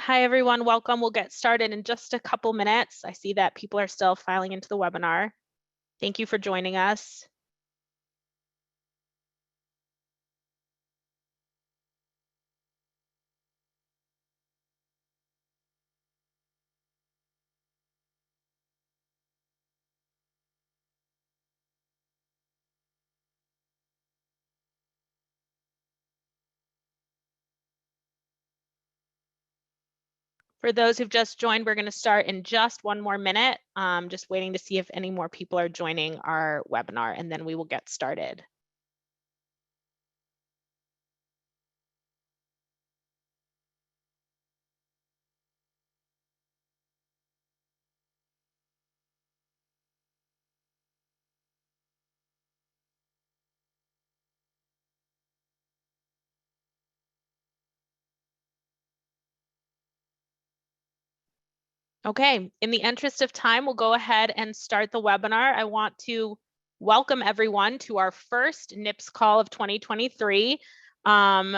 Hi, everyone. Welcome. We'll get started in just a couple minutes. I see that people are still filing into the webinar. Thank you for joining us. For those who've just joined, we're going to start in just one more minute. Just waiting to see if any more people are joining our webinar, and then we will get started. Okay, in the interest of time, we'll go ahead and start the webinar. I want to welcome everyone to our first NIPS call of 2023.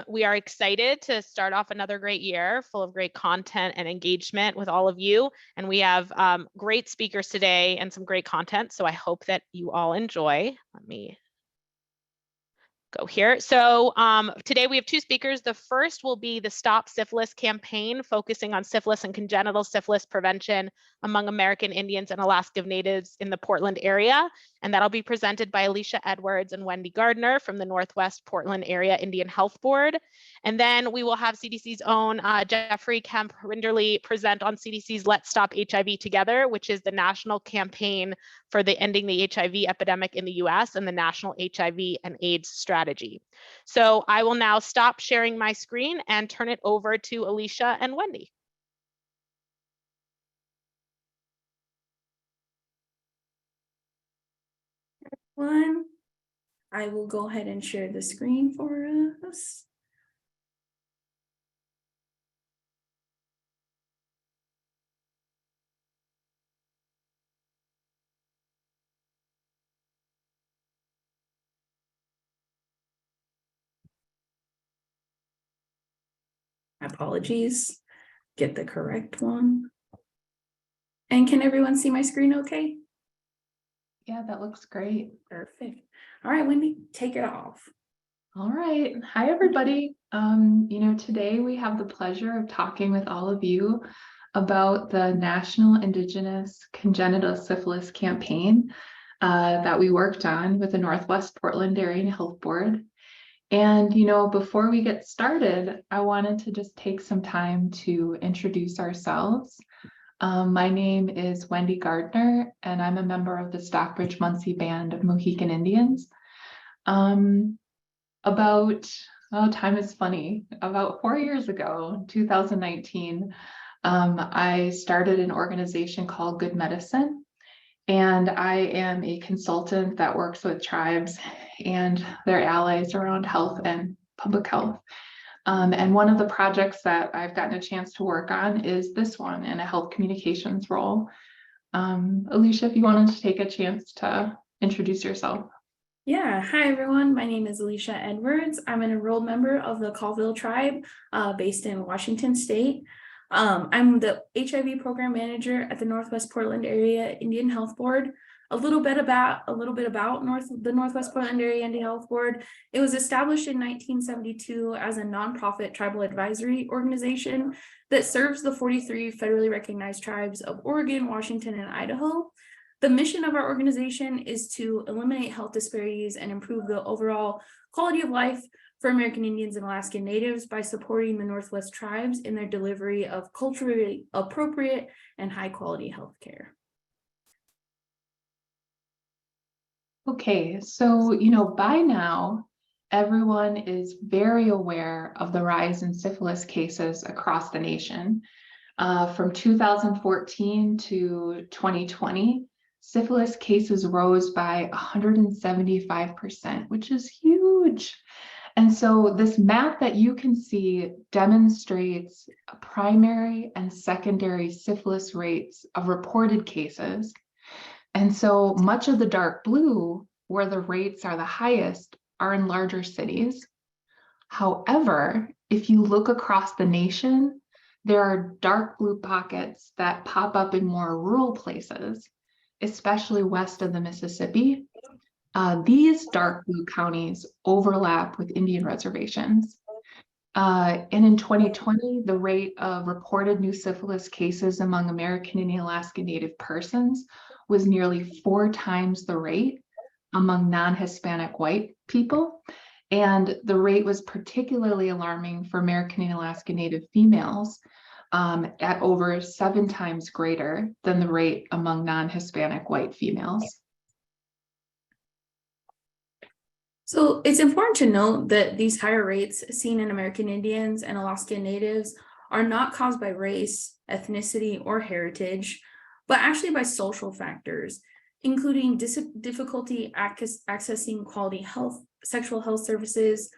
We are excited to start off another great year full of great content and engagement with all of you. And we have great speakers today and some great content. So I hope that you all enjoy. Let me go here. So today we have two speakers. The first will be the Stop Syphilis campaign, focusing on syphilis and congenital syphilis prevention among American Indians and Alaska Natives in the Portland area. And that'll be presented by Alicia Edwards and Wendee Gardner from the Northwest Portland Area Indian Health Board. And then we will have CDC's own Jeffrey Kemp Rinderle present on CDC's Let's Stop HIV Together, which is the national campaign for the Ending the HIV Epidemic in the US and the National HIV and AIDS strategy. So I will now stop sharing my screen and turn it over to Alicia and Wendee. I will go ahead and share the screen for us. Apologies, get the correct one. And can everyone see my screen okay? Yeah, that looks great. Perfect. All right, Wendee, take it off. All right. Hi, everybody. Today we have the pleasure of talking with all of you about the National Indigenous Congenital Syphilis campaign that we worked on with the Northwest Portland Area Health Board. And, before we get started, I wanted to just take some time to introduce ourselves. My name is Wendee Gardner, and I'm a member of the Stockbridge-Munsee Band of Mohican Indians. Time is funny. About 4 years ago, 2019, I started an organization called Good Medicine, and I am a consultant that works with tribes and their allies around health and public health. And one of the projects that I've gotten a chance to work on is this one in a health communications role. Alicia, if you wanted to take a chance to introduce yourself. Yeah, hi everyone. My name is Alicia Edwards. I'm an enrolled member of the Colville tribe based in Washington State. I'm the HIV program manager at the Northwest Portland Area Indian Health Board. A little bit about the Northwest Portland Area Indian Health Board. It was established in 1972 as a nonprofit tribal advisory organization that serves the 43 federally recognized tribes of Oregon, Washington, and Idaho. The mission of our organization is to eliminate health disparities and improve the overall quality of life for American Indians and Alaskan Natives by supporting the Northwest tribes in their delivery of culturally appropriate and high quality health care. Okay, so, by now, everyone is very aware of the rise in syphilis cases across the nation. From 2014 to 2020, syphilis cases rose by 175%, which is huge. And so this map that you can see demonstrates primary and secondary syphilis rates of reported cases. And so much of the dark blue, where the rates are the highest, are in larger cities. However, if you look across the nation, There are dark blue pockets that pop up in more rural places, especially west of the Mississippi. These dark blue counties overlap with Indian reservations. And in 2020, the rate of reported new syphilis cases among American Indian Alaska Native persons was nearly 4 times the rate among non-Hispanic white people. And the rate was particularly alarming for American Indian Alaska Native females, at over 7 times greater than the rate among non-Hispanic white females. So it's important to note that these higher rates seen in American Indians and Alaska Natives are not caused by race, ethnicity, or heritage, but actually by social factors, including difficulty accessing quality health, sexual health services,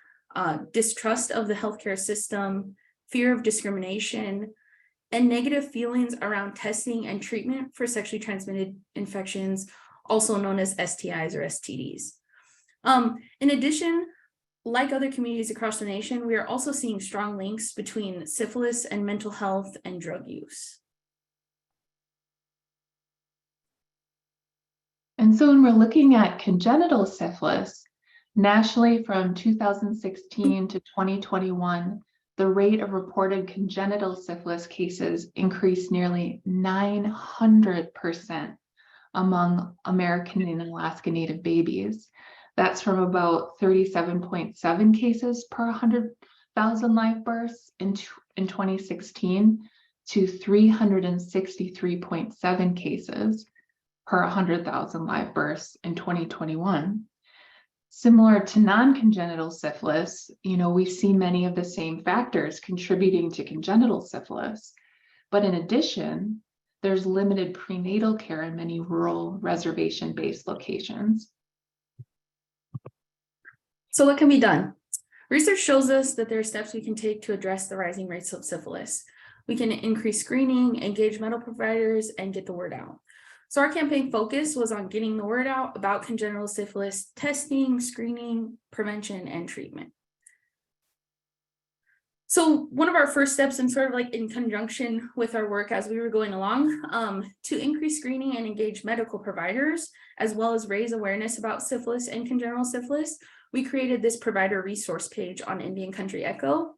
distrust of the healthcare system, fear of discrimination, and negative feelings around testing and treatment for sexually transmitted infections, also known as STIs or STDs. In addition, like other communities across the nation, we are also seeing strong links between syphilis and mental health and drug use. And so when we're looking at congenital syphilis, nationally from 2016 to 2021, the rate of reported congenital syphilis cases increased nearly 900% among American and Alaska Native babies. That's from about 37.7 cases per 100,000 live births in 2016 to 363.7 cases per 100,000 live births in 2021. Similar to non-congenital syphilis, we see many of the same factors contributing to congenital syphilis. But in addition, there's limited prenatal care in many rural reservation-based locations. So what can be done? Research shows us that there are steps we can take to address the rising rates of syphilis. We can increase screening, engage medical providers, and get the word out. So our campaign focus was on getting the word out about congenital syphilis, testing, screening, prevention, and treatment. So one of our first steps, and sort of like in conjunction with our work as we were going along, to increase screening and engage medical providers, as well as raise awareness about syphilis and congenital syphilis, we created this provider resource page on Indian Country Echo.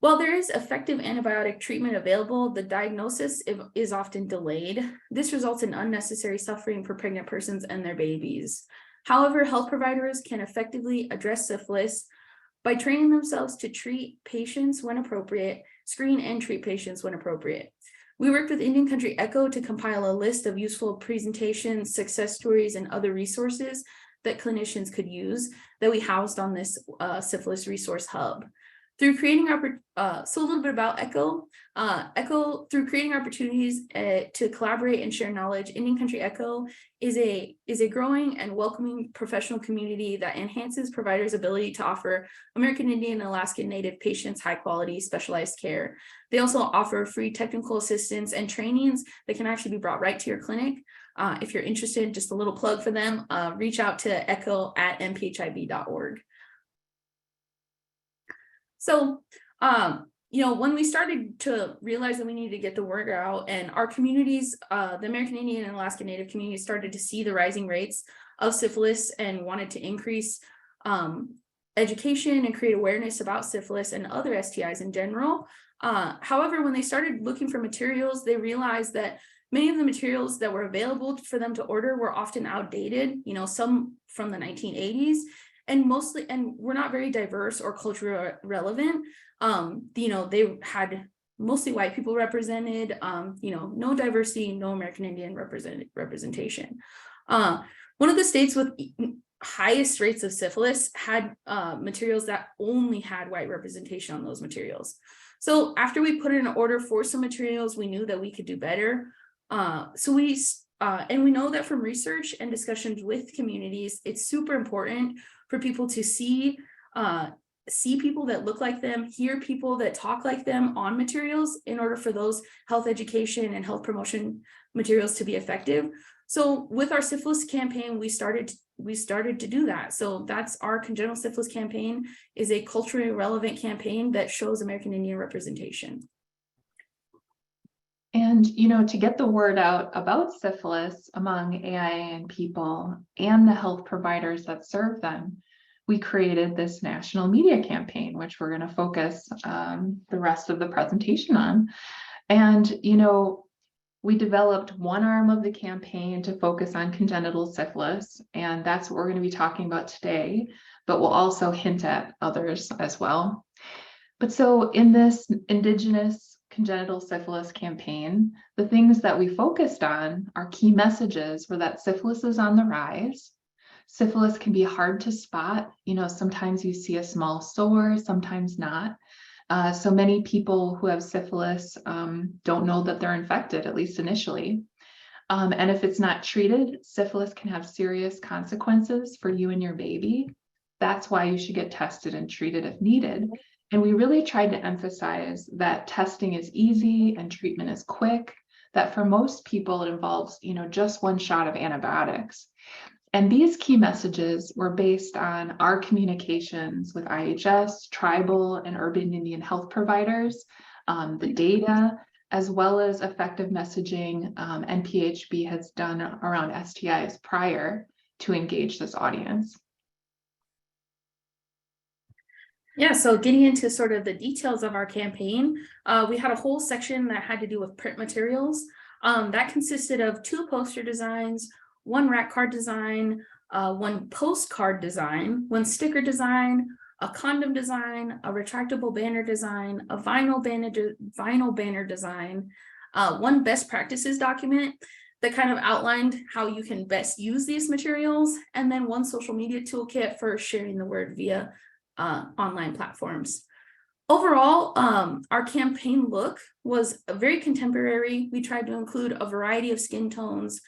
While there is effective antibiotic treatment available, the diagnosis is often delayed. This results in unnecessary suffering for pregnant persons and their babies. However, health providers can effectively address syphilis by training themselves to treat patients when appropriate, screen and treat patients when appropriate. We worked with Indian Country Echo to compile a list of useful presentations, success stories, and other resources that clinicians could use that we housed on this syphilis resource hub. Through creating so a little bit about Echo. Through creating opportunities to collaborate and share knowledge, Indian Country Echo is a growing and welcoming professional community that enhances providers' ability to offer American Indian and Alaska Native patients high quality specialized care. They also offer free technical assistance and trainings that can actually be brought right to your clinic. If you're interested, just a little plug for them, reach out to echo@nphib.org. So, when we started to realize that we needed to get the word out, and our communities, the American Indian and Alaska Native communities, started to see the rising rates of syphilis and wanted to increase education and create awareness about syphilis and other STIs in general. However, when they started looking for materials, they realized that many of the materials that were available for them to order were often outdated, some from the 1980s. And were not very diverse or culturally relevant. They had mostly white people represented, no diversity, no American Indian representation. One of the states with highest rates of syphilis had materials that only had white representation on those materials. So after we put in an order for some materials, we knew that we could do better. And we know that from research and discussions with communities, it's super important for people to see people that look like them, hear people that talk like them on materials in order for those health education and health promotion materials to be effective. So with our syphilis campaign, we started we started to do that. So that's our Congenital Syphilis campaign, is a culturally relevant campaign that shows American Indian representation. And, you know, to get the word out about syphilis among AIN people and the health providers that serve them, we created this national media campaign, which we're going to focus the rest of the presentation on. And, you know, we developed one arm of the campaign to focus on congenital syphilis, and that's what we're going to be talking about today, but we'll also hint at others as well. But so in this Indigenous Congenital Syphilis campaign, the things that we focused on, our key messages, were that syphilis is on the rise. Syphilis can be hard to spot. You know, sometimes you see a small sore, sometimes not. So many people who have syphilis don't know that they're infected, at least initially. And if it's not treated, syphilis can have serious consequences for you and your baby. That's why you should get tested and treated if needed. And we really tried to emphasize that testing is easy and treatment is quick, that for most people it involves, you know, just one shot of antibiotics. And these key messages were based on our communications with IHS, tribal and urban Indian health providers, the data, as well as effective messaging NPAIHB has done around STIs prior to engage this audience. Yeah, so getting into sort of the details of our campaign, we had a whole section that had to do with print materials. That consisted of 2 poster designs, 1 rack card design, 1 postcard design, 1 sticker design, a condom design, a retractable banner design, a vinyl banner design, 1 best practices document that kind of outlined how you can best use these materials, and then 1 social media toolkit for sharing the word via online platforms. Overall, our campaign look was very contemporary. We tried to include a variety of skin tones,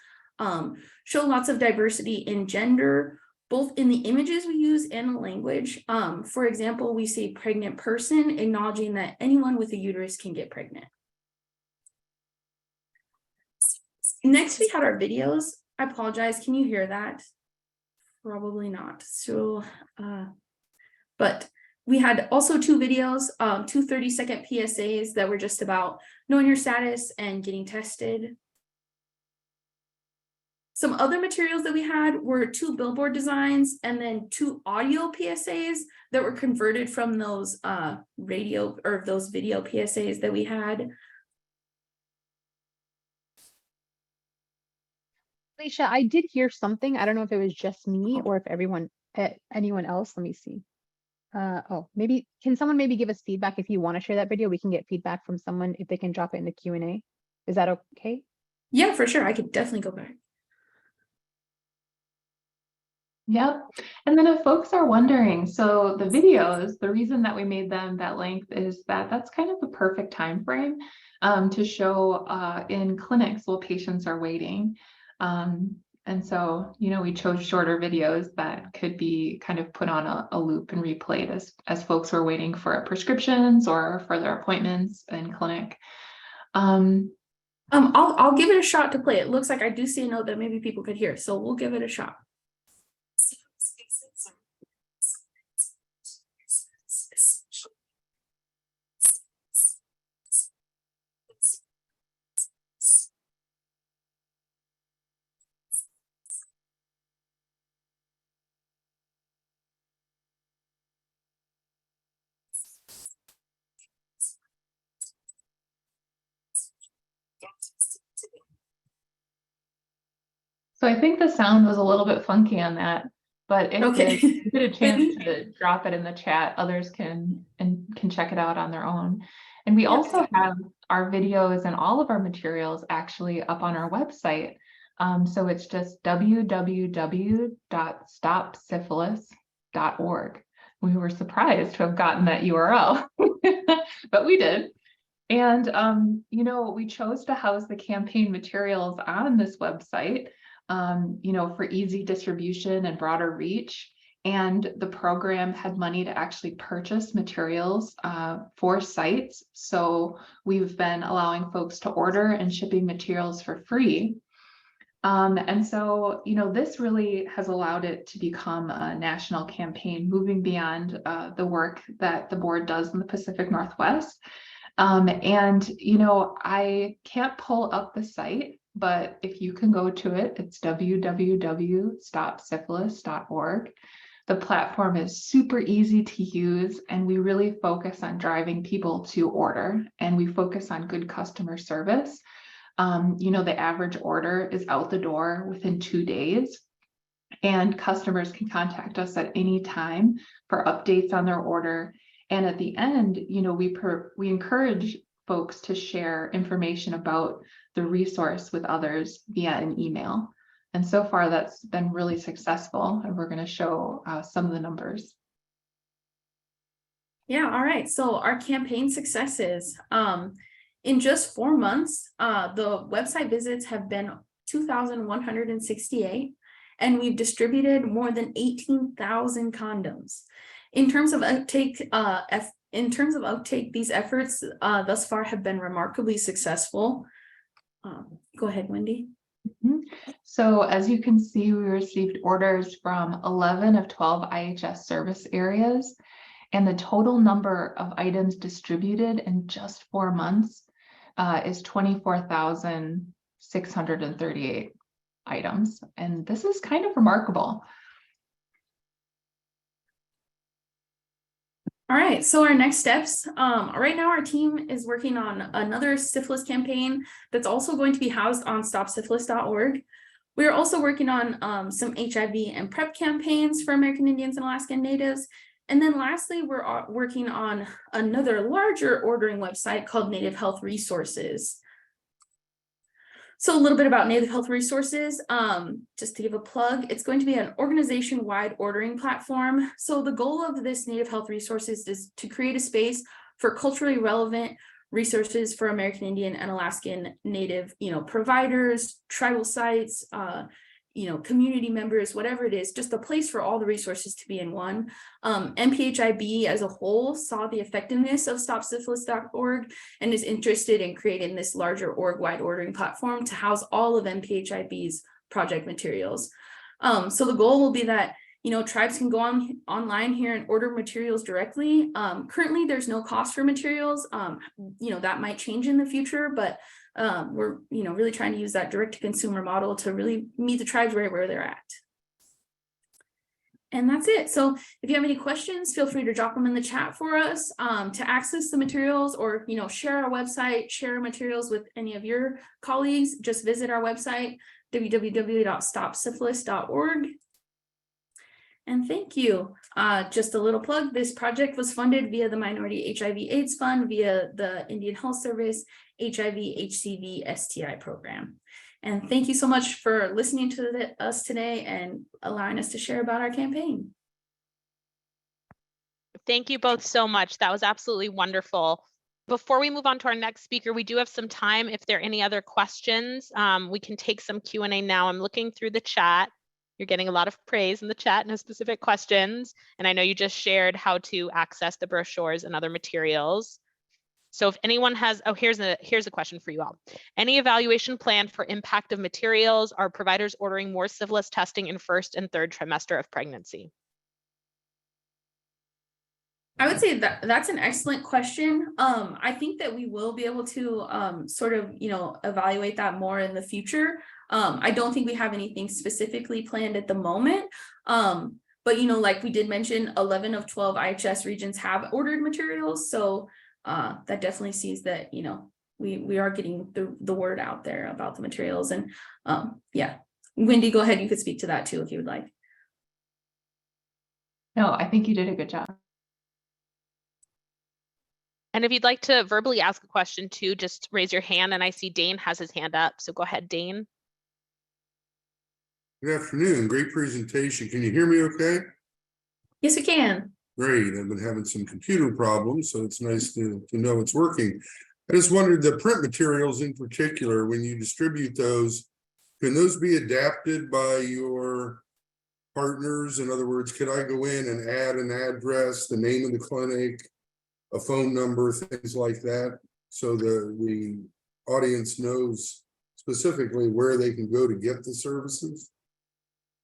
show lots of diversity in gender, both in the images we use and the language. For example, we say pregnant person, acknowledging that anyone with a uterus can get pregnant. Next, we had our videos. I apologize, can you hear that? Probably not. So, but we had also 2 videos, 2 30-second PSAs that were just about knowing your status and getting tested. Some other materials that we had were 2 billboard designs and then 2 audio PSAs that were converted from those radio or those video PSAs that we had. Alicia, I did hear something. I don't know if it was just me or if anyone else. Let me see. Oh, maybe can someone maybe give us feedback if you want to share that video? We can get feedback from someone if they can drop it in the Q&A. Is that okay? Yeah, for sure. I could definitely go back. Yep. And then if folks are wondering, so the videos, the reason that we made them that length is that that's kind of the perfect time frame to show in clinics while patients are waiting. And so, you know, we chose shorter videos that could be kind of put on a loop and replayed as folks were waiting for prescriptions or for their appointments in clinic. I'll give it a shot to play. It looks like I do see a note that maybe people could hear, so we'll give it a shot. So I think the sound was a little bit funky on that, but if you get a chance to drop it in the chat, others can check it out on their own. And we also have our videos and all of our materials actually up on our website. So it's just www.stopsyphilis.org. We were surprised to have gotten that URL, but we did. And, you know, we chose to house the campaign materials on this website, you know, for easy distribution and broader reach. And the program had money to actually purchase materials for sites. So we've been allowing folks to order and shipping materials for free. And so, this really has allowed it to become a national campaign, moving beyond the work that the board does in the Pacific Northwest. I can't pull up the site, but if you can go to it, it's www.stopsyphilis.org. The platform is super easy to use, and we really focus on driving people to order, and we focus on good customer service. The average order is out the door within 2 days, and customers can contact us at any time for updates on their order. And at the end, we encourage folks to share information about the resource with others via an email. And so far, that's been really successful, and we're going to show some of the numbers. Yeah, all right. So our campaign successes. In just 4 months, the website visits have been 2,168, and we've distributed more than 18,000 condoms. In terms of uptake, these efforts thus far have been remarkably successful. Go ahead, Wendee. So as you can see, we received orders from 11 of 12 IHS service areas, and the total number of items distributed in just 4 months is 24,638 items. And this is kind of remarkable. All right, so our next steps. Right now, our team is working on another syphilis campaign that's also going to be housed on stopsyphilis.org. We are also working on some HIV and PrEP campaigns for American Indians and Alaskan Natives. And then lastly, we're working on another larger ordering website called Native Health Resources. So a little bit about Native Health Resources, just to give a plug, it's going to be an organization-wide ordering platform. So the goal of this Native Health Resources is to create a space for culturally relevant resources for American Indian and Alaskan Native, providers, tribal sites, community members, whatever it is, just a place for all the resources to be in one. NPAIHB as a whole saw the effectiveness of stopsyphilis.org and is interested in creating this larger org-wide ordering platform to house all of NPAIHB's project materials. So the goal will be that tribes can go online here and order materials directly. Currently, there's no cost for materials. That might change in the future, but we're really trying to use that direct-to-consumer model to really meet the tribes right where they're at. And that's it. So if you have any questions, feel free to drop them in the chat for us. To access the materials or share our website, share our materials with any of your colleagues, just visit our website, www.stopsyphilis.org. And thank you. Just a little plug, this project was funded via the Minority HIV/AIDS Fund, via the Indian Health Service HIV/HCV STI program. And thank you so much for listening to us today and allowing us to share about our campaign. Thank you both so much. That was absolutely wonderful. Before we move on to our next speaker, we do have some time. If there are any other questions, we can take some Q&A now. I'm looking through the chat. You're getting a lot of praise in the chat, no specific questions. And I know you just shared how to access the brochures and other materials. So if anyone has, here's a question for you all. Any evaluation plan for impact of materials? Are providers ordering more syphilis testing in first and third trimester of pregnancy? I would say that that's an excellent question. I think that we will be able to evaluate that more in the future. I don't think we have anything specifically planned at the moment. But like we did mention, 11 of 12 IHS regions have ordered materials. So that definitely sees that, we are getting the word out there about the materials. And yeah, Wendee, go ahead. You could speak to that too, if you would like. No, I think you did a good job. And if you'd like to verbally ask a question too, just raise your hand. And I see Dane has his hand up. So go ahead, Dane. Good afternoon. Great presentation. Can you hear me okay? Yes, we can. Great. I've been having some computer problems, so it's nice to know it's working. I just wondered, the print materials in particular, when you distribute those, can those be adapted by your partners? In other words, could I go in and add an address, the name of the clinic, a phone number, things like that, so the audience knows specifically where they can go to get the services?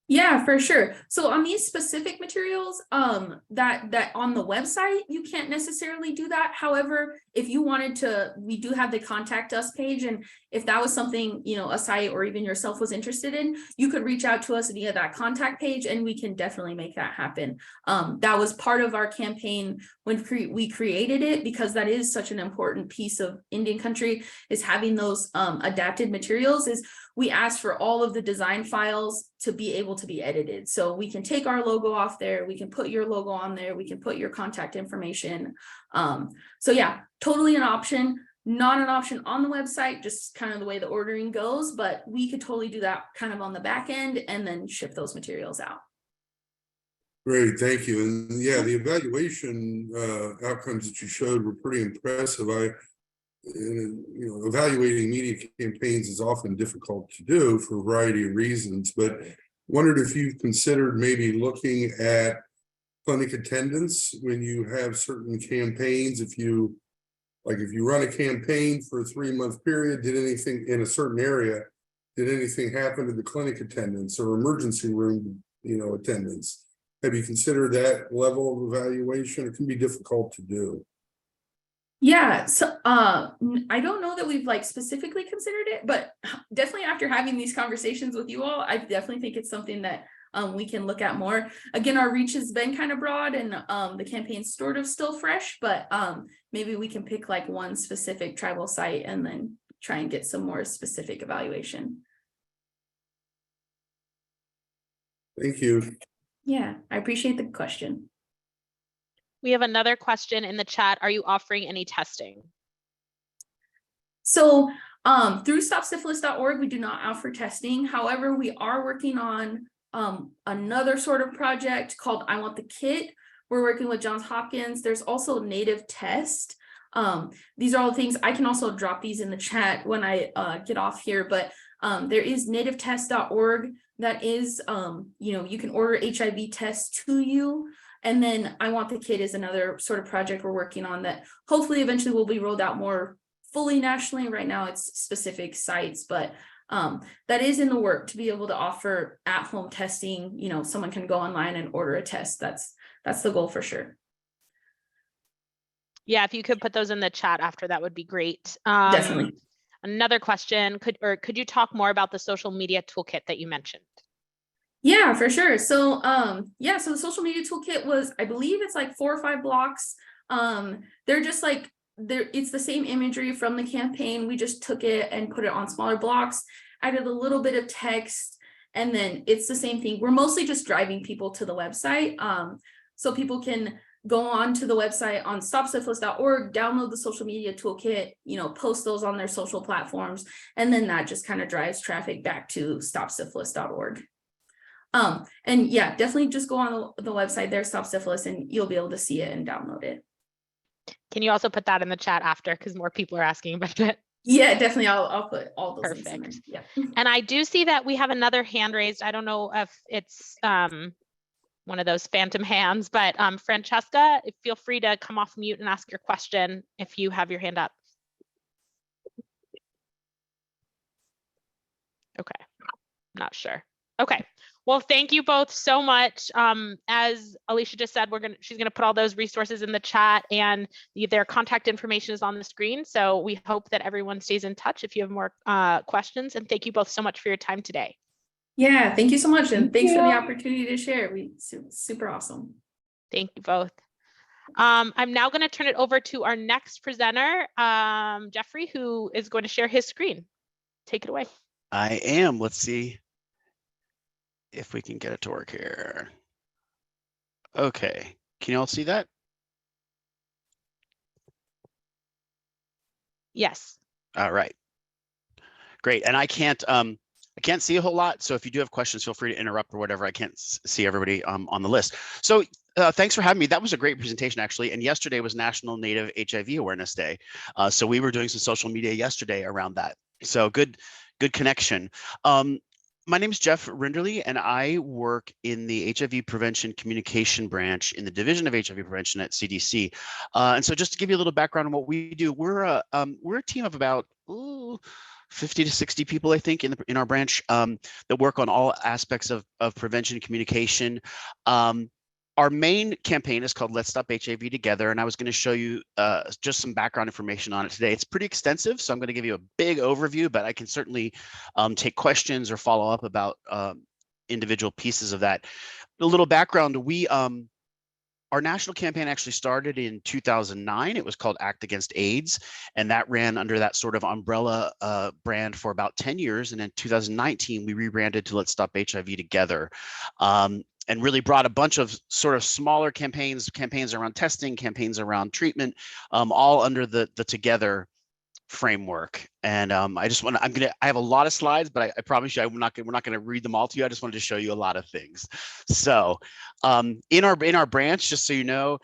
Yeah, for sure. So on these specific materials, that on the website, you can't necessarily do that. However, if you wanted to, we do have the contact us page. And if that was something, you know, a site or even yourself was interested in, you could reach out to us via that contact page and we can definitely make that happen. That was part of our campaign when we created it, because that is such an important piece of Indian country, is having those adapted materials. Is we asked for all of the design files to be able to be edited. So we can take our logo off there, we can put your logo on there, we can put your contact information. So yeah, totally an option, not an option on the website, just kind of the way the ordering goes, but we could totally do that kind of on the back end and then ship those materials out. Great, thank you. And yeah, the evaluation outcomes that you showed were pretty impressive. Evaluating media campaigns is often difficult to do for a variety of reasons, but wondered if you've considered maybe looking at clinic attendance when you have certain campaigns. If you run a campaign for a 3-month period, did anything in a certain area, did anything happen to the clinic attendance or emergency room, attendance? Have you considered that level of evaluation? It can be difficult to do. Yeah, so I don't know that we've specifically considered it, but definitely after having these conversations with you all, I definitely think it's something that we can look at more. Again, our reach has been kind of broad and the campaign's sort of still fresh, but maybe we can pick one specific tribal site and then try and get some more specific evaluation. Thank you. Yeah, I appreciate the question. We have another question in the chat. Are you offering any testing? So through stopsyphilis.org, we do not offer testing. However, we are working on another sort of project called I Want the Kit. We're working with Johns Hopkins. There's also Native Test. These are all the things. I can also drop these in the chat when I get off here, but there is nativetest.org. That is, you can order HIV tests to you. And then I Want the Kit is another sort of project we're working on that hopefully eventually will be rolled out more fully nationally. Right now it's specific sites, but that is in the work to be able to offer at-home testing. Someone can go online and order a test. That's the goal for sure. Yeah, if you could put those in the chat after, that would be great. Definitely. Another question, could you talk more about the social media toolkit that you mentioned? Yeah, for sure. So so the social media toolkit was, I believe it's 4 or 5 blocks. They're just it's the same imagery from the campaign. We just took it and put it on smaller blocks, added a little bit of text, and then it's the same thing. We're mostly just driving people to the website. So people can go on to the website on stopsyphilis.org, download the social media toolkit, post those on their social platforms, and then that just kind of drives traffic back to stopsyphilis.org. And yeah, definitely just go on the website there, Stop Syphilis, and you'll be able to see it and download it. Can you also put that in the chat after, because more people are asking about it? Yeah, definitely. I'll put all those Perfect. links in there. Yeah. And I do see that we have another hand raised. I don't know if it's one of those phantom hands, but Francesca, feel free to come off mute and ask your question if you have your hand up. Okay, not sure. Okay. Well, thank you both so much. As Alicia just said, she's gonna put all those resources in the chat, and their contact information is on the screen. So we hope that everyone stays in touch if you have more questions. And thank you both so much for your time today. Yeah, thank you so much, and thanks for the opportunity to share. Super awesome. Thank you both. I'm now going to turn it over to our next presenter, Jeffrey, who is going to share his screen. Take it away. I am. Let's see if we can get it to work here. Okay, can you all see that? Yes. All right, great. And I can't see a whole lot, so if you do have questions, feel free to interrupt or whatever. I can't see everybody on the list. So thanks for having me. That was a great presentation, actually. And yesterday was National Native HIV Awareness Day. So we were doing some social media yesterday around that. So good connection. My name is Kemp Rinderle, and I work in the HIV Prevention Communication Branch in the Division of HIV Prevention at CDC. And so just to give you a little background on what we do, we're a team of about 50 to 60 people, I think, in our branch that work on all aspects of prevention and communication. Our main campaign is called Let's Stop HIV Together, and I was going to show you just some background information on it today. It's pretty extensive, so I'm going to give you a big overview, but I can certainly take questions or follow up about individual pieces of that. A little background, our national campaign actually started in 2009. It was called Act Against AIDS, and that ran under that sort of umbrella brand for about 10 years. And in 2019, we rebranded to Let's Stop HIV Together, and really brought a bunch of sort of smaller campaigns around testing, campaigns around treatment, all under the Together framework. And I have a lot of slides, but I promise you we're not going to read them all to you. I just wanted to show you a lot of things. So in our branch, just so you know,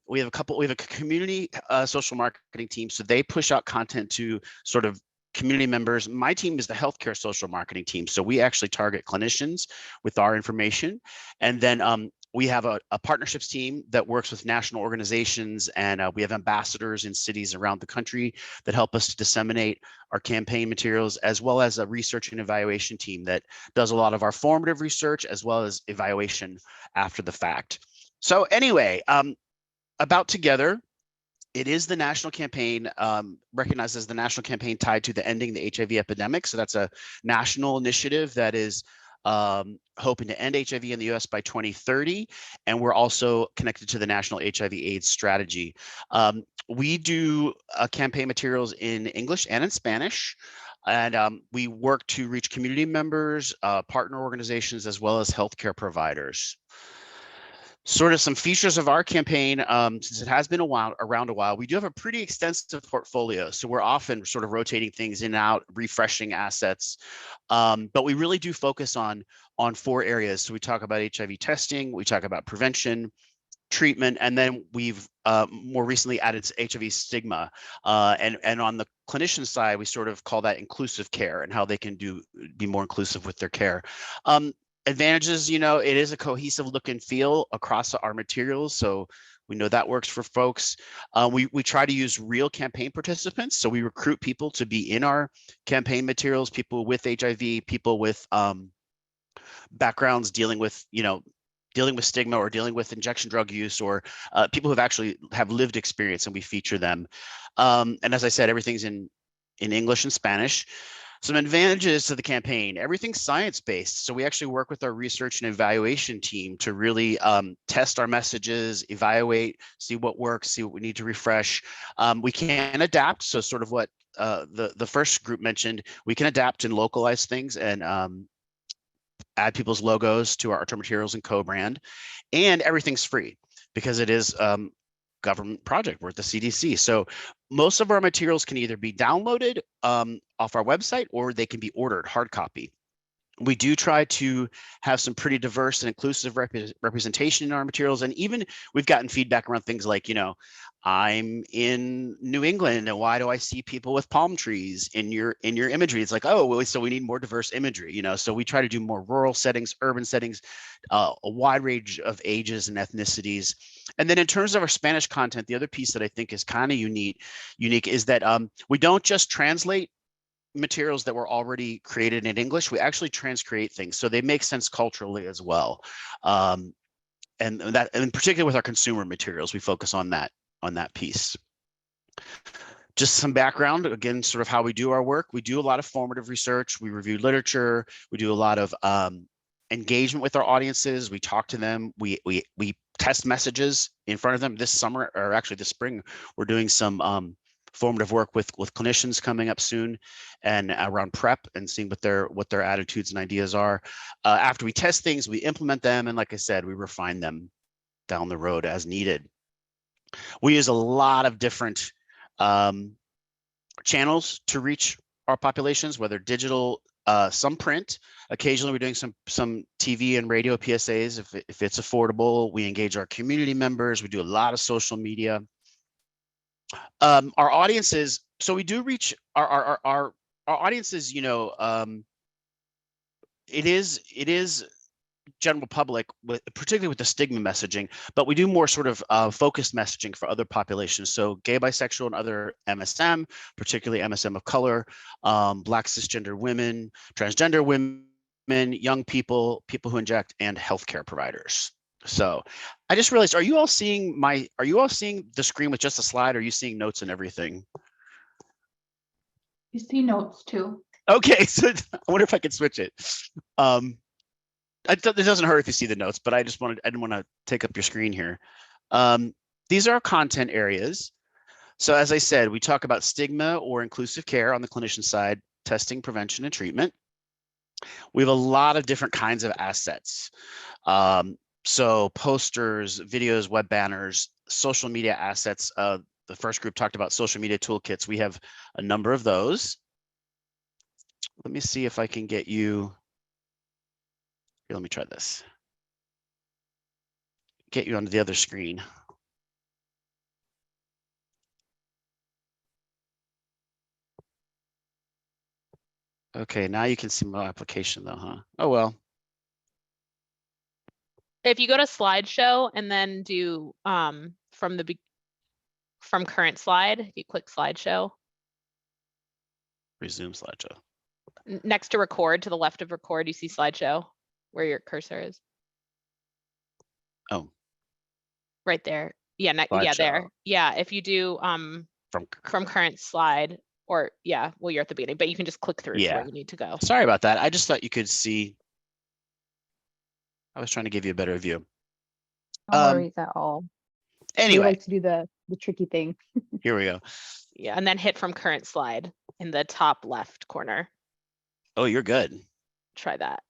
we have a community social marketing team. So they push out content to sort of community members. My team is the healthcare social marketing team. So we actually target clinicians with our information. And then we have a partnerships team that works with national organizations, and we have ambassadors in cities around the country that help us to disseminate our campaign materials, as well as a research and evaluation team that does a lot of our formative research as well as evaluation after the fact. So anyway, about Together, it is the national campaign, recognized as the national campaign tied to the Ending the HIV Epidemic. So that's a national initiative that is hoping to end HIV in the US by 2030. And we're also connected to the National HIV/AIDS Strategy. We do campaign materials in English and in Spanish. And we work to reach community members, partner organizations, as well as healthcare providers. Sort of some features of our campaign, since it has been around a while, we do have a pretty extensive portfolio. So we're often sort of rotating things in and out, refreshing assets. But we really do focus on 4 areas. So we talk about HIV testing, we talk about prevention, treatment, and then we've more recently added HIV stigma. And on the clinician side, we sort of call that inclusive care and how they can be more inclusive with their care. Advantages, it is a cohesive look and feel across our materials. So we know that works for folks. We try to use real campaign participants. So we recruit people to be in our campaign materials, people with HIV, people with backgrounds dealing with stigma or dealing with injection drug use, or people who have lived experience, and we feature them. And as I said, everything's in English and Spanish. Some advantages to the campaign: everything's science-based. So we actually work with our research and evaluation team to really test our messages, evaluate, see what works, see what we need to refresh. We can adapt. So sort of what the first group mentioned, we can adapt and localize things and add people's logos to our materials and co-brand. And everything's free because it is government project. We're at the CDC. So most of our materials can either be downloaded off our website, or they can be ordered hard copy. We do try to have some pretty diverse and inclusive representation in our materials. And even we've gotten feedback around things like, I'm in New England, and why do I see people with palm trees in your imagery? It's like, oh, well, so we need more diverse imagery, So we try to do more rural settings, urban settings, a wide range of ages and ethnicities. And then in terms of our Spanish content, the other piece that I think is kind of unique is that we don't just translate materials that were already created in English. We actually transcreate things, so they make sense culturally as well. And particularly with our consumer materials, we focus on that piece. Just some background, again, sort of how we do our work. We do a lot of formative research. We review literature. We do a lot of engagement with our audiences. We talk to them. We test messages in front of them. This summer, or actually this spring, we're doing some formative work with clinicians coming up soon, and around PrEP, and seeing what their attitudes and ideas are. After we test things, we implement them, and like I said, we refine them down the road as needed. We use a lot of different channels to reach our populations, whether digital, some print. Occasionally, we're doing some TV and radio PSAs if it's affordable. We engage our community members. We do a lot of social media. Our audiences. So we do reach our audiences. It is general public, particularly with the stigma messaging, but we do more sort of focused messaging for other populations. So gay, bisexual, and other MSM, particularly MSM of color, Black cisgender women, transgender women, young people, people who inject, and healthcare providers. So I just realized, are you all seeing the screen with just a slide? Or are you seeing notes and everything? You see notes too. Okay, so I wonder if I could switch it. It doesn't hurt if you see the notes, but I didn't want to take up your screen here. These are our content areas. So as I said, we talk about stigma or inclusive care on the clinician side, testing, prevention, and treatment. We have a lot of different kinds of assets. So posters, videos, web banners, social media assets. The first group talked about social media toolkits. We have a number of those. Let me see if I can get you. Here, let me try this. Get you onto the other screen. Okay, now you can see my application though, huh? Oh, well. If you go to slideshow and then do from current slide, if you click slideshow. Resume slideshow. Next to record, to the left of record, you see slideshow where your cursor is. Oh. Right there. Yeah, yeah, there. Yeah, if you do from current slide, or yeah, well, you're at the beginning, but you can just click through to where you need to go. Sorry about that. I just thought you could see. I was trying to give you a better view. No worries at all. Anyway, we like to do the tricky thing. Here we go. Yeah, and then hit from current slide in the top left corner. Oh, you're good. Try that.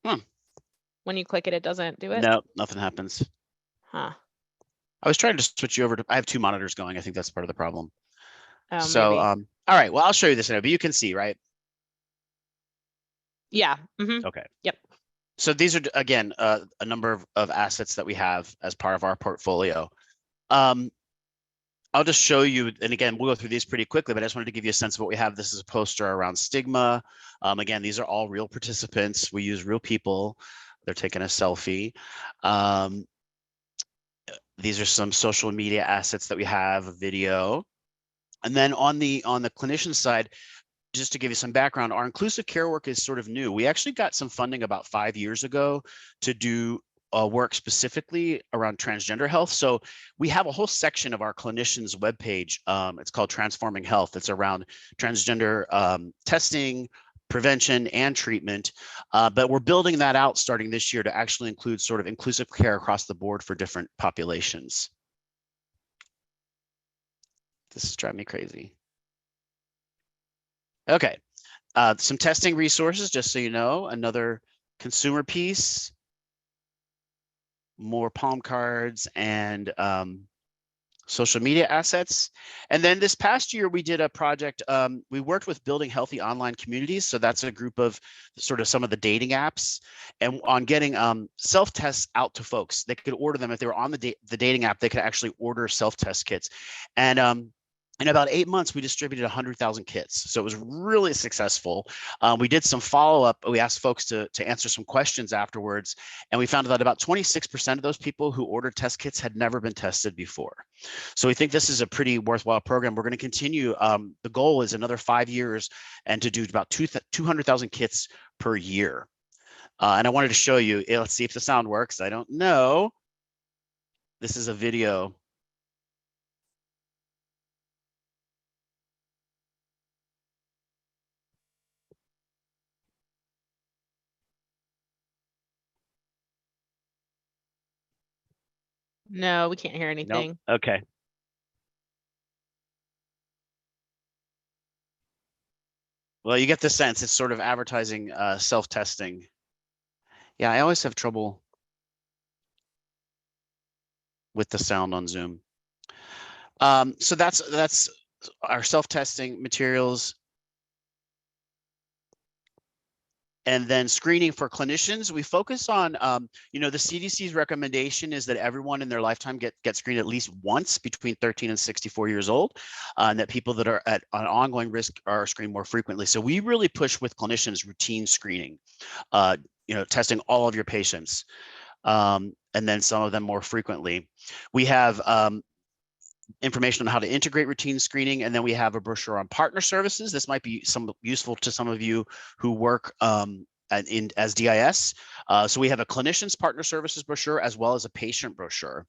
Hmm. When you click it, it doesn't do it? No, nothing happens. Huh. I was trying to switch you over to, I have two monitors going. I think that's part of the problem. So, all right, well, I'll show you this now, but you can see, right? Yeah. Okay. Yep. So these are, again, a number of assets that we have as part of our portfolio. I'll just show you, and again, we'll go through these pretty quickly, but I just wanted to give you a sense of what we have. This is a poster around stigma. Again, these are all real participants. We use real people. They're taking a selfie. These are some social media assets that we have, a video. And then on the clinician side, just to give you some background, our inclusive care work is sort of new. We actually got some funding about 5 years ago to do work specifically around transgender health. So we have a whole section of our clinicians webpage. It's called Transforming Health. It's around transgender testing, prevention, and treatment. But we're building that out starting this year to actually include sort of inclusive care across the board for different populations. This is driving me crazy. Okay, some testing resources, just so you know, another consumer piece, more palm cards and social media assets. And then this past year, we did a project, we worked with Building Healthy Online Communities. So that's a group of sort of some of the dating apps, and on getting self-tests out to folks. They could order them if they were on the dating app, they could actually order self-test kits. And in about 8 months, we distributed 100,000 kits. So it was really successful. We did some follow-up. We asked folks to answer some questions afterwards. And we found that about 26% of those people who ordered test kits had never been tested before. So we think this is a pretty worthwhile program. We're going to continue. The goal is another 5 years and to do about 200,000 kits per year. And I wanted to show you, let's see if the sound works. I don't know. This is a video. No, we can't hear anything. Nope. Okay. Well, you get the sense it's sort of advertising self-testing. Yeah, I always have trouble with the sound on Zoom. So that's our self-testing materials. And then screening for clinicians, we focus on, the CDC's recommendation is that everyone in their lifetime get screened at least once between 13 and 64 years old, and that people that are at an ongoing risk are screened more frequently. So we really push with clinicians routine screening, testing all of your patients, and then some of them more frequently. We have information on how to integrate routine screening, and then we have a brochure on partner services. This might be useful to some of you who work as DIS. So we have a clinician's partner services brochure as well as a patient brochure,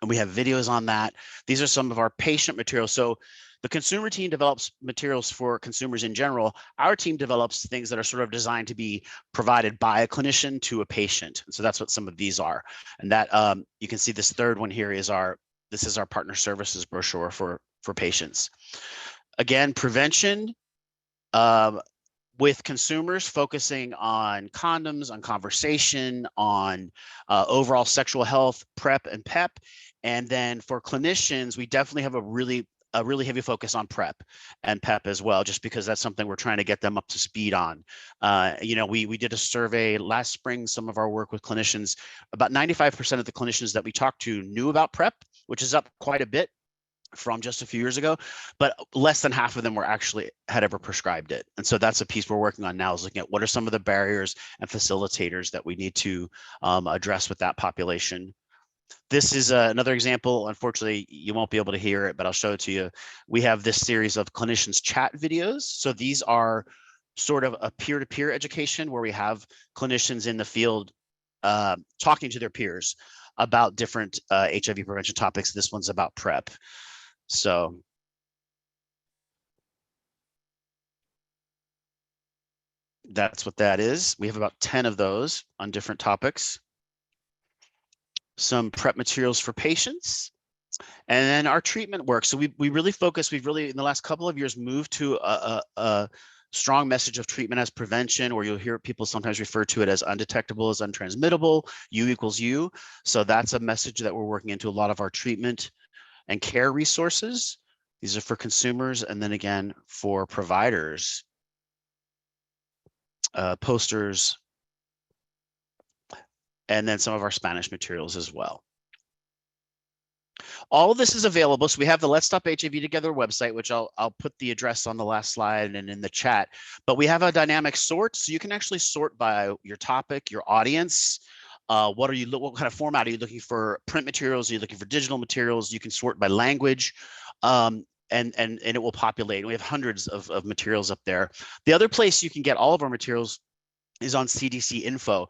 and we have videos on that. These are some of our patient materials. So the consumer team develops materials for consumers in general. Our team develops things that are sort of designed to be provided by a clinician to a patient. And so that's what some of these are. And that you can see this third one here is our partner services brochure for patients. Again, prevention with consumers focusing on condoms, on conversation, on overall sexual health, PrEP and PEP. And then for clinicians, we definitely have a really heavy focus on PrEP and PEP as well, just because that's something we're trying to get them up to speed on. We did a survey last spring, some of our work with clinicians, about 95% of the clinicians that we talked to knew about PrEP, which is up quite a bit from just a few years ago, but less than half of them had ever prescribed it. And so that's a piece we're working on now, is looking at what are some of the barriers and facilitators that we need to address with that population. This is another example. Unfortunately, you won't be able to hear it, but I'll show it to you. We have this series of clinicians chat videos. So these are sort of a peer-to-peer education where we have clinicians in the field talking to their peers about different HIV prevention topics. This one's about PrEP. So that's what that is. We have about 10 of those on different topics. Some PrEP materials for patients, and then our treatment work. So we really focus, we've really in the last couple of years moved to a strong message of treatment as prevention, or you'll hear people sometimes refer to it as undetectable as untransmittable, U equals U. So that's a message that we're working into a lot of our treatment and care resources. These are for consumers, and then again for providers, posters, and then some of our Spanish materials as well. All of this is available. So we have the Let's Stop HIV Together website, which I'll put the address on the last slide and in the chat. But we have a dynamic sort, so you can actually sort by your topic, your audience. What kind of format are you looking for? Print materials? Are you looking for digital materials? You can sort by language, and it will populate. We have hundreds of materials up there. The other place you can get all of our materials is on CDC Info,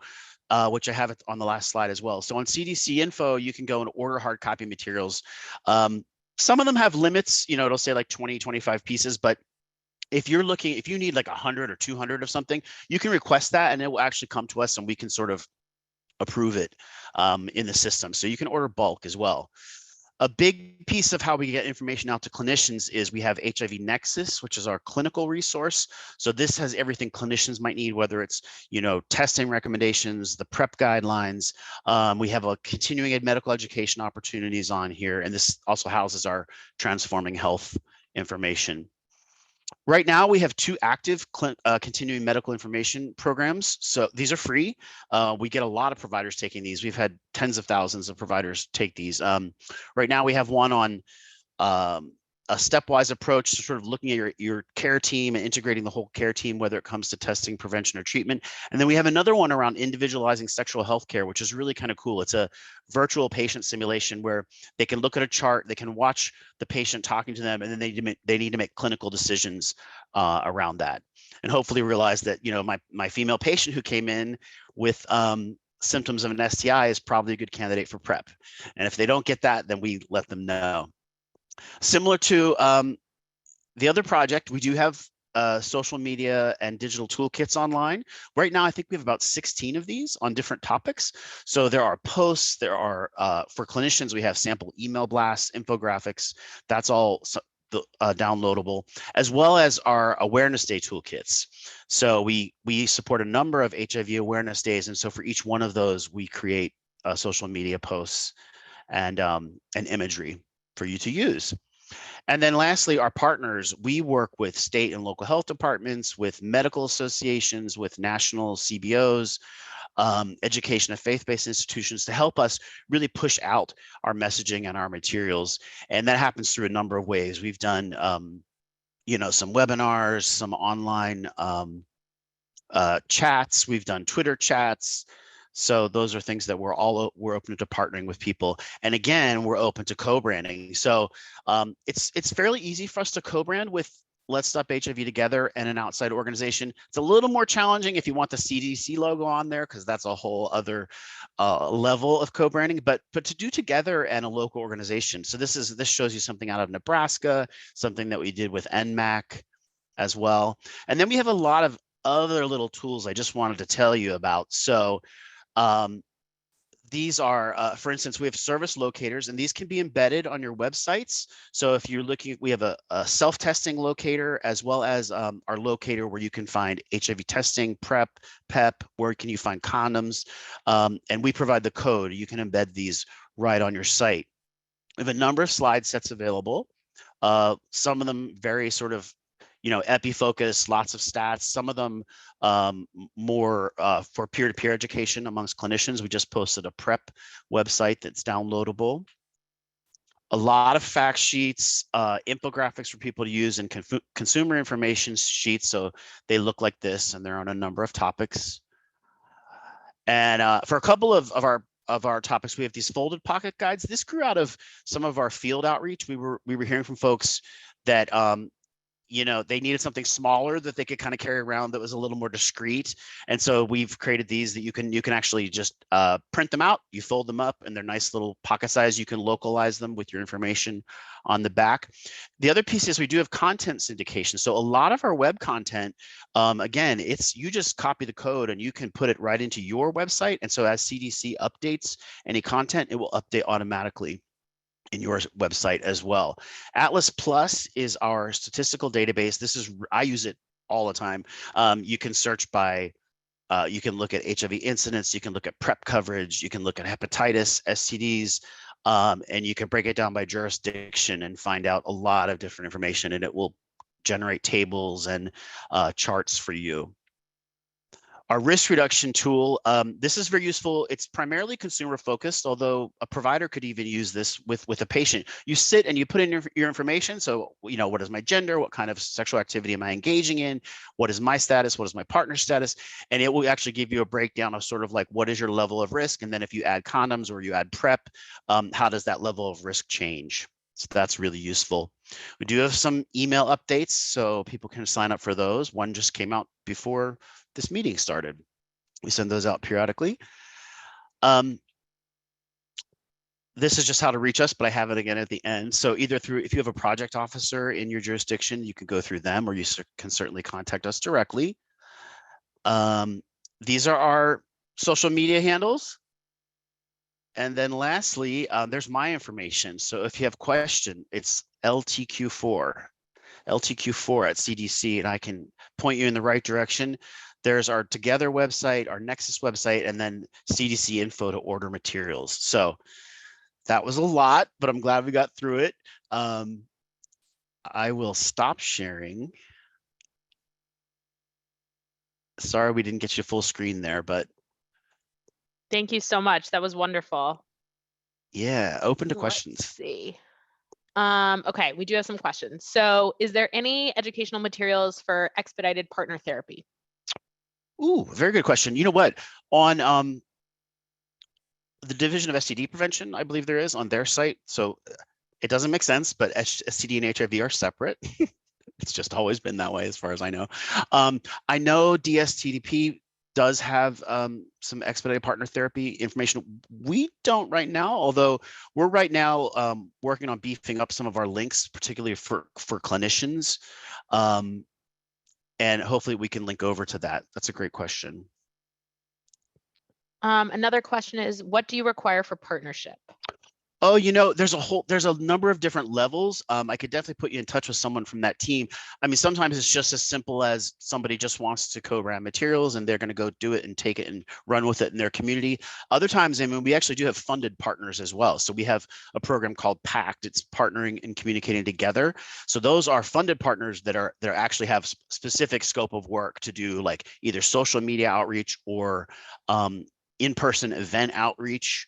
which I have it on the last slide as well. So on CDC Info, you can go and order hard copy materials. Some of them have limits, it'll say like 20, 25 pieces, but if you need like 100 or 200 of something, you can request that and it will actually come to us and we can sort of approve it in the system. So you can order bulk as well. A big piece of how we get information out to clinicians is we have HIV Nexus, which is our clinical resource. So this has everything clinicians might need, whether it's, testing recommendations, the PrEP guidelines. We have a continuing medical education opportunities on here. And this also houses our transforming health information. Right now, we have 2 active continuing medical information programs. So these are free. We get a lot of providers taking these. We've had tens of thousands of providers take these. Right now, we have one on a stepwise approach to sort of looking at your care team and integrating the whole care team, whether it comes to testing, prevention, or treatment. And then we have another one around individualizing sexual health care, which is really kind of cool. It's a virtual patient simulation where they can look at a chart, they can watch the patient talking to them, and then they need to make clinical decisions around that. And hopefully realize that, my female patient who came in with symptoms of an STI is probably a good candidate for PrEP. And if they don't get that, then we let them know. Similar to the other project, we do have social media and digital toolkits online. Right now, I think we have about 16 of these on different topics. So there are posts, there are, for clinicians, we have sample email blasts, infographics, that's all downloadable, as well as our awareness day toolkits. So we support a number of HIV awareness days. And so for each one of those, we create social media posts and imagery for you to use. And then lastly, our partners, we work with state and local health departments, with medical associations, with national CBOs, education of faith-based institutions to help us really push out our messaging and our materials. And that happens through a number of ways. We've done, you know, some webinars, some online chats, we've done Twitter chats. So those are things that we're open to partnering with people. And again, we're open to co-branding. So it's fairly easy for us to co-brand with Let's Stop HIV Together and an outside organization. It's a little more challenging if you want the CDC logo on there, because that's a whole other level of co-branding, but to do together and a local organization. So this shows you something out of Nebraska, something that we did with NMAC as well. And then we have a lot of other little tools I just wanted to tell you about. So these are, for instance, we have service locators, and these can be embedded on your websites. So if you're looking, we have a self-testing locator, as well as our locator where you can find HIV testing, PrEP, PEP, where can you find condoms, and we provide the code. You can embed these right on your site. We have a number of slide sets available. Some of them very sort of, you know, epi focus, lots of stats, some of them more for peer-to-peer education amongst clinicians. We just posted a PrEP website that's downloadable. A lot of fact sheets, infographics for people to use, and consumer information sheets. So they look like this, and they're on a number of topics. And for a couple of our topics, we have these folded pocket guides. This grew out of some of our field outreach. We were hearing from folks that you know, they needed something smaller that they could kind of carry around that was a little more discreet. And so we've created these that you can actually just print them out, you fold them up, and they're nice little pocket size. You can localize them with your information on the back. The other piece is we do have content syndication. So a lot of our web content, again, you just copy the code and you can put it right into your website. And so as CDC updates any content, it will update automatically in your website as well. Atlas Plus is our statistical database. I use it all the time. You can search by, you can look at HIV incidence, you can look at PrEP coverage, you can look at hepatitis, STDs, and you can break it down by jurisdiction and find out a lot of different information, and it will generate tables and charts for you. Our risk reduction tool, this is very useful. It's primarily consumer focused, although a provider could even use this with a patient. You sit and you put in your information. So, you know, what is my gender? What kind of sexual activity am I engaging in? What is my status? What is my partner's status? And it will actually give you a breakdown of sort of like, what is your level of risk? And then if you add condoms or you add PrEP, how does that level of risk change? So that's really useful. We do have some email updates, so people can sign up for those. One just came out before this meeting started. We send those out periodically. This is just how to reach us, but I have it again at the end. So either through, if you have a project officer in your jurisdiction, you can go through them, or you can certainly contact us directly. These are our social media handles. And then lastly, there's my information. So if you have a question, it's LTQ4 at CDC, and I can point you in the right direction. There's our Together website, our Nexus website, and then CDC info to order materials. So that was a lot, but I'm glad we got through it. I will stop sharing. Sorry we didn't get you full screen there, but. Thank you so much. That was wonderful. Yeah, open to Let's questions. see. Okay, we do have some questions. So is there any educational materials for expedited partner therapy? Ooh, very good question. You know what? On the Division of STD Prevention, I believe there is on their site. So it doesn't make sense, but STD and HIV are separate. It's just always been that way as far as I know. I know DSTDP does have some expedited partner therapy information. We don't right now, although we're right now working on beefing up some of our links, particularly for clinicians. And hopefully we can link over to that. That's a great question. Another question is, what do you require for partnership? Oh, there's a number of different levels. I could definitely put you in touch with someone from that team. I mean, sometimes it's just as simple as somebody just wants to co-brand materials and they're going to go do it and take it and run with it in their community. Other times, I mean, we actually do have funded partners as well. So we have a program called PACT. It's partnering and communicating together. So those are funded partners that actually have specific scope of work to do, like either social media outreach or in-person event outreach.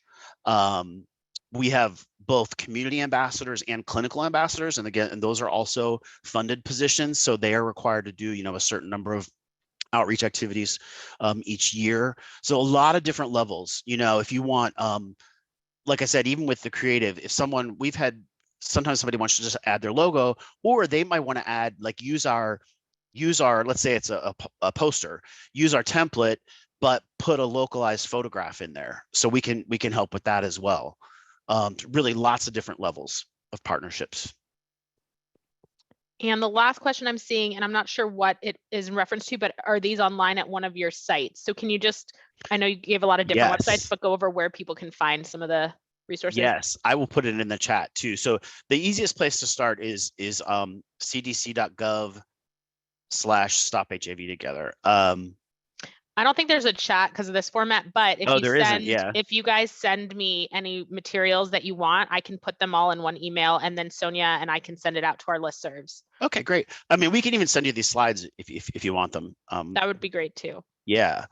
We have both community ambassadors and clinical ambassadors. And again, and those are also funded positions. So they are required to do, a certain number of outreach activities each year. So a lot of different levels, if you want, like I said, even with the creative, sometimes somebody wants to just add their logo, or they might want to add, like use our, let's say it's a poster, use our template, but put a localized photograph in there. So we can help with that as well. Really lots of different levels of partnerships. And the last question I'm seeing, and I'm not sure what it is in reference to, but are these online at one of your sites? So can you I know you gave a lot of different websites, but go over where people can find some of the resources? Yes, I will put it in the chat too. So the easiest place to start is cdc.gov/Stop HIV Together. I don't think there's a chat because of this format, but if you guys send me any materials that you want, I can put them all in one email, and then Sonia and I can send it out to our listservs. Okay, great. I mean, we can even send you these slides if you want them. That would be great too. Yeah,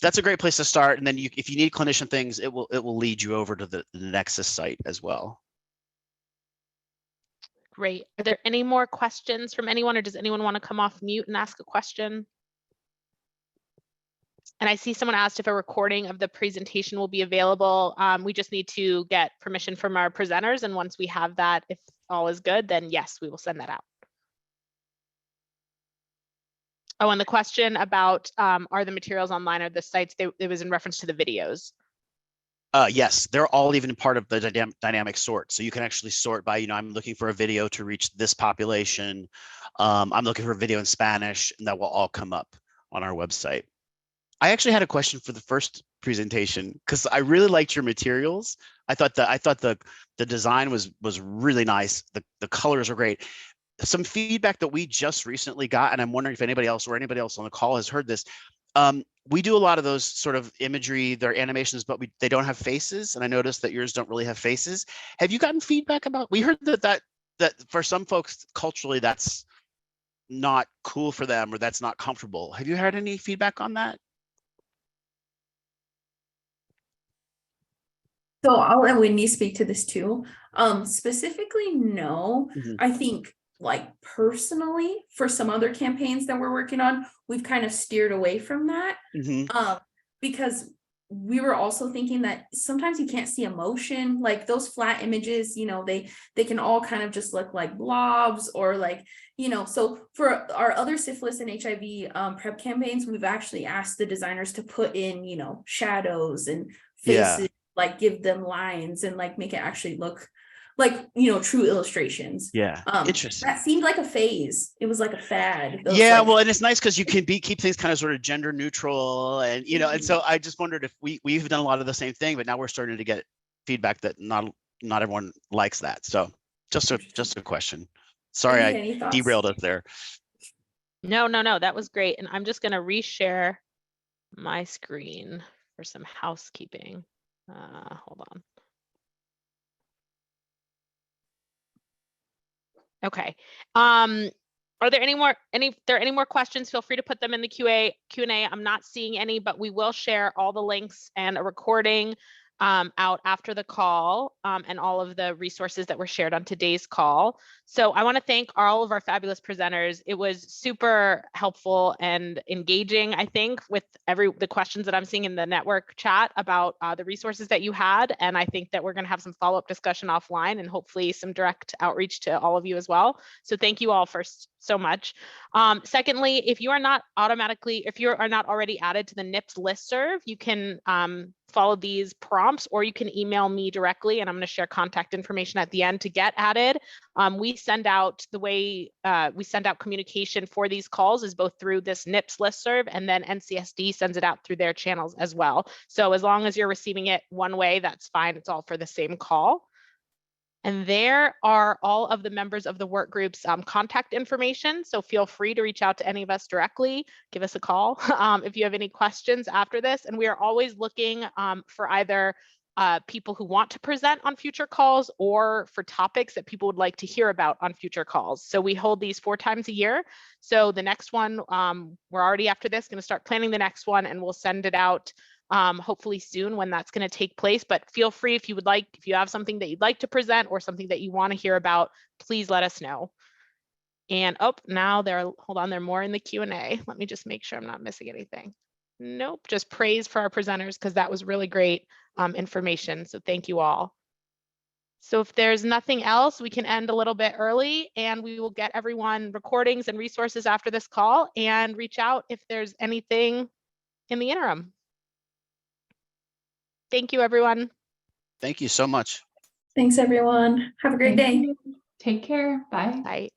that's a great place to start. And then if you need clinician things, it will lead you over to the Nexus site as well. Great. Are there any more questions from anyone, or does anyone want to come off mute and ask a question? And I see someone asked if a recording of the presentation will be available. We just need to get permission from our presenters. And once we have that, if all is good, then yes, we will send that out. Oh, and the question about are the materials online or the sites, it was in reference to the videos. Yes, they're all even part of the dynamic sort. So you can actually sort by, I'm looking for a video to reach this population. I'm looking for a video in Spanish, and that will all come up on our website. I actually had a question for the first presentation because I really liked your materials. I thought the design was really nice. The colors are great. Some feedback that we just recently got, and I'm wondering if anybody else on the call has heard this. We do a lot of those sort of imagery, they're animations, but they don't have faces. And I noticed that yours don't really have faces. Have you gotten feedback about? We heard that for some folks culturally that's not cool for them, or that's not comfortable. Have you heard any feedback on that? So I'll let Wendee speak to this too. Specifically, no. I think like personally for some other campaigns that we're working on, we've kind of steered away from that because we were also thinking that sometimes you can't see emotion, like those flat images, they can all kind of just look like blobs or like, so for our other syphilis and HIV prep campaigns, we've actually asked the designers to put in, shadows and faces, like give them lines and like make it actually look like, true illustrations. Yeah. Interesting. That seemed like a phase. It was like a fad. Yeah. Well, and it's nice because you can keep things kind of sort of gender neutral and, and so I just wondered if we've done a lot of the same thing, but now we're starting to get feedback that not everyone likes that. So just a question. Sorry, I derailed us there. No, that was great. And I'm just going to reshare my screen for some housekeeping. Hold on. Okay. Are there any more questions? Feel free to put them in the Q&A. I'm not seeing any, but we will share all the links and a recording out after the call and all of the resources that were shared on today's call. So I want to thank all of our fabulous presenters. It was super helpful and engaging, I think, with the questions that I'm seeing in the network chat about the resources that you had. And I think that we're going to have some follow-up discussion offline and hopefully some direct outreach to all of you as well. So thank you all first so much. Secondly, if you are not already added to the NIPS listserv, you can follow these prompts, or you can email me directly, and I'm going to share contact information at the end to get added. We send out communication for these calls is both through this NIPS listserv, and then NCSD sends it out through their channels as well. So as long as you're receiving it one way, that's fine. It's all for the same call. And there are all of the members of the work group's contact information. So feel free to reach out to any of us directly, give us a call if you have any questions after this. And we are always looking for either people who want to present on future calls or for topics that people would like to hear about on future calls. So we hold these 4 times a year. So the next one, we're already after this, going to start planning the next one, and we'll send it out hopefully soon when that's going to take place. But feel free, if you would like, if you have something that you'd like to present or something that you want to hear about, please let us know. And now hold on, there are more in the Q&A. Let me just make sure I'm not missing anything. Nope, just praise for our presenters, because that was really great information. So thank you all. So if there's nothing else, we can end a little bit early, and we will get everyone recordings and resources after this call, and reach out if there's anything in the interim. Thank you, everyone. Thank you so much. Thanks, everyone. Have a great day. Take care. Bye. Bye.